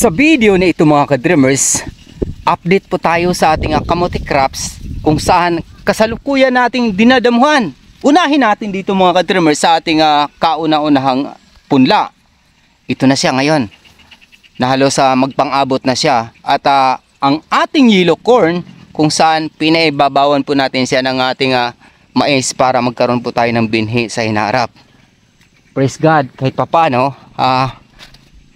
Sa video na ito mga ka-dreamers, update po tayo sa ating kamote crops kung saan kasalukuyan nating dinadamuhan. Unahin natin dito mga ka-dreamers sa ating kauna-unahang punla. Ito na siya ngayon. Nahalos magpang-abot na siya. At ang ating yellow corn kung saan pinaibabawan po natin siya ng ating mais para magkaroon po tayo ng binhi sa hinaharap. Praise God, kahit papano,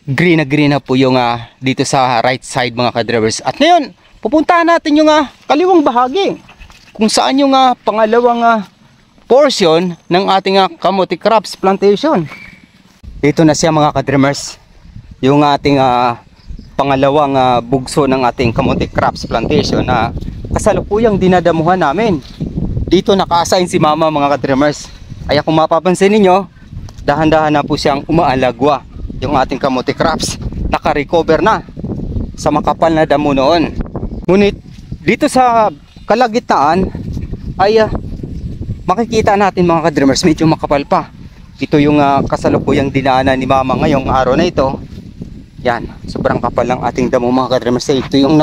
green na po yung dito sa right side mga ka-drivers. At ngayon, pupuntahan natin yung kaliwang bahagi kung saan yung pangalawang portion ng ating kamote crops plantation. Dito na siya mga ka-drivers, yung ating pangalawang bugso ng ating kamote crops plantation na kasalukuyang dinadamuhan namin. Dito naka-assign si mama mga ka-drivers. Kaya kung mapapansin ninyo, dahan-dahan na po siyang umaalagwa. Yung ating kamote crops naka-recover na sa makapal na damo noon. Ngunit dito sa kalagitnaan ay makikita natin mga ka-dreamers, medyo makapal pa. Ito yung kasalukuyang dinaanan ni mama ngayong araw na ito. Yan, sobrang kapal ng ating damo mga ka-dreamers. Ito yung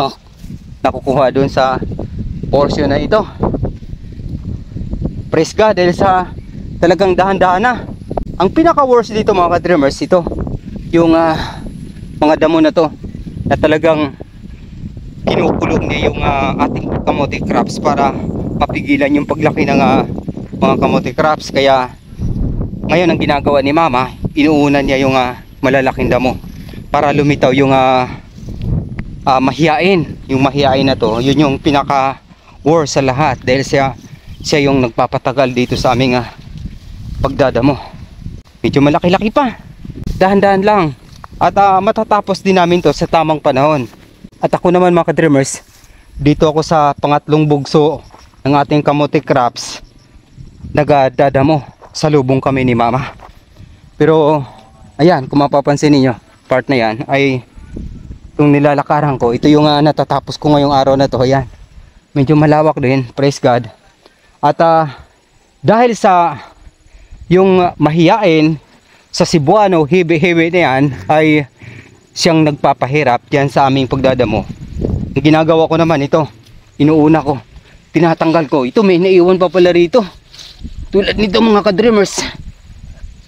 nakukuha doon sa portion na ito. Praise God dahil sa talagang dahan-dahan na. Ang pinaka-worst dito mga ka-dreamers, ito yung mga damo na to na talagang kinukulong niya yung ating kamote crops para mapigilan yung paglaki ng mga kamote crops. Kaya ngayon ang ginagawa ni mama, inuunan niya yung malalaking damo para lumitaw yung mahiyain. Yung mahiyain na to, yun yung pinaka worst sa lahat dahil siya yung nagpapatagal dito sa aming pagdadamo. Medyo malaki-laki pa, dahan-dahan lang. At matatapos din namin to sa tamang panahon. At ako naman mga ka-dreamers, dito ako sa pangatlong bugso ng ating kamote crops. Nagdadamo, salubong kami ni mama. Pero ayan, kung mapapansin niyo, part na yan ay itong nilalakaran ko. Ito yung natatapos ko ngayong araw na to. Ayan, medyo malawak din, praise God. At dahil sa yung mahiyain sa Cebuano, hibi-hibi na yan ay siyang nagpapahirap dyan sa aming pagdadamo. Ang ginagawa ko naman ito, inuuna ko, tinatanggal ko. Ito may naiwan pa pala rito, tulad nito mga ka-dreamers.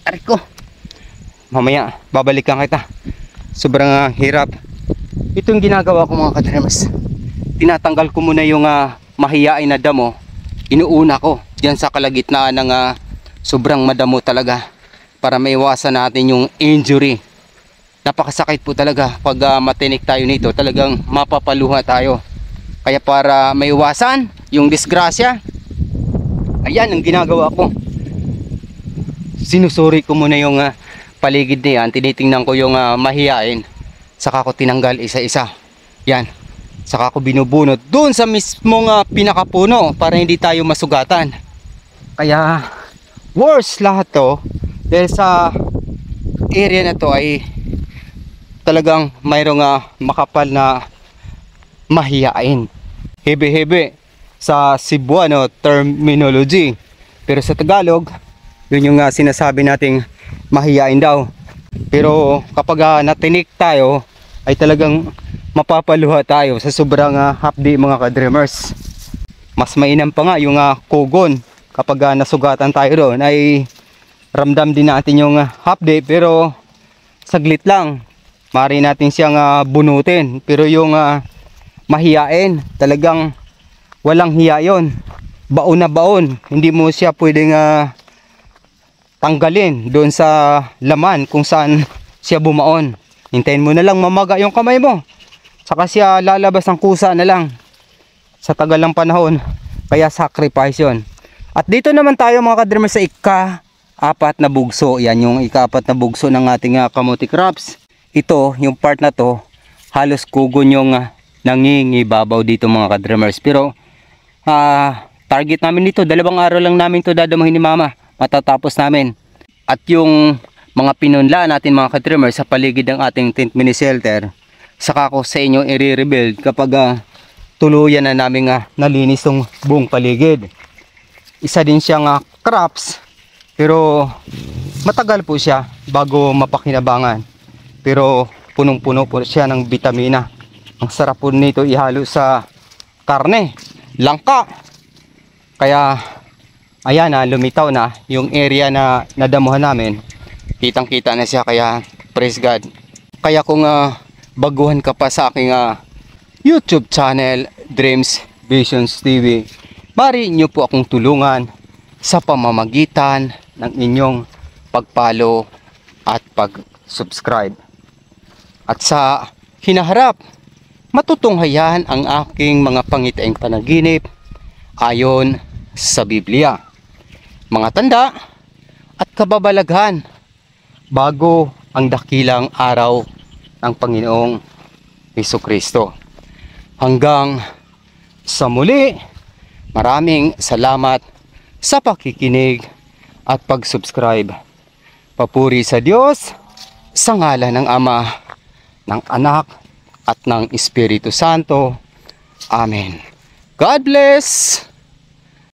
Aray ko, mamaya babalikan kita, sobrang hirap. Ito yung ginagawa ko mga ka-dreamers, tinatanggal ko muna yung mahiyain na damo. Inuuna ko dyan sa kalagitnaan ng sobrang madamo talaga para maiwasan natin yung injury. Napakasakit po talaga pag matinik tayo nito, talagang mapapaluha tayo. Kaya para maiwasan yung disgrasya, ayan ang ginagawa ko, sinusuri ko muna yung paligid na yan, tinitingnan ko yung mahiyain, saka ko tinanggal isa-isa. Yan, saka ko binubunot doon sa mismong pinakapuno para hindi tayo masugatan. Kaya worst lahat to dahil sa area na to ay talagang mayroong makapal na mahiyain. Hebe-hebe sa Cebuano terminology, pero sa Tagalog yun yung sinasabi nating mahiyain daw. Pero kapag natinik tayo ay talagang mapapaluha tayo sa sobrang hapdi mga ka-dreamers. Mas mainam pa nga yung kugon. Kapag nasugatan tayo doon ay ramdam din natin yung hapdi, pero saglit lang maaari natin siyang bunutin. Pero yung mahiyain, talagang walang hiya yun, baon na baon, hindi mo siya pwedeng tanggalin doon sa laman kung saan siya bumaon. Hintayin mo na lang mamaga yung kamay mo, saka siya lalabas ng kusa na lang sa tagal ng panahon. Kaya sacrifice yun. At dito naman tayo mga ka-dreamers sa ika-apat na bugso. Yan yung ika-apat na bugso ng ating kamote crops. Ito, yung part na to, halos kugon yung nangingibabaw dito mga ka-dreamers. Pero target namin dito, 2 araw lang namin to dadamuhin ni mama, matatapos namin. At yung mga pinunla natin mga ka-dreamers sa paligid ng ating tent mini shelter, saka ko sa inyo i-rebuild kapag tuluyan na namin nalinis tong buong paligid. Isa din siyang crops, pero matagal po siya bago mapakinabangan. Pero punong-puno po siya ng bitamina. Ang sarap po nito ihalo sa karne, langka. Kaya ayan na, lumitaw na yung area na nadamuhan namin. Kitang-kita na siya, kaya praise God. Kaya kung baguhan ka pa sa aking YouTube channel, Dreams Visions TV, maaari niyo po akong tulungan sa pamamagitan ng inyong pag-follow at pag-subscribe. At sa hinaharap, matutunghayan ang aking mga pangitaing panaginip ayon sa Biblia, mga tanda at kababalaghan bago ang dakilang araw ng Panginoong Hesukristo. Hanggang sa muli, maraming salamat sa pakikinig at pag-subscribe. Papuri sa Diyos, sa ngalan ng Ama, ng Anak, at ng Espiritu Santo. Amen. God bless!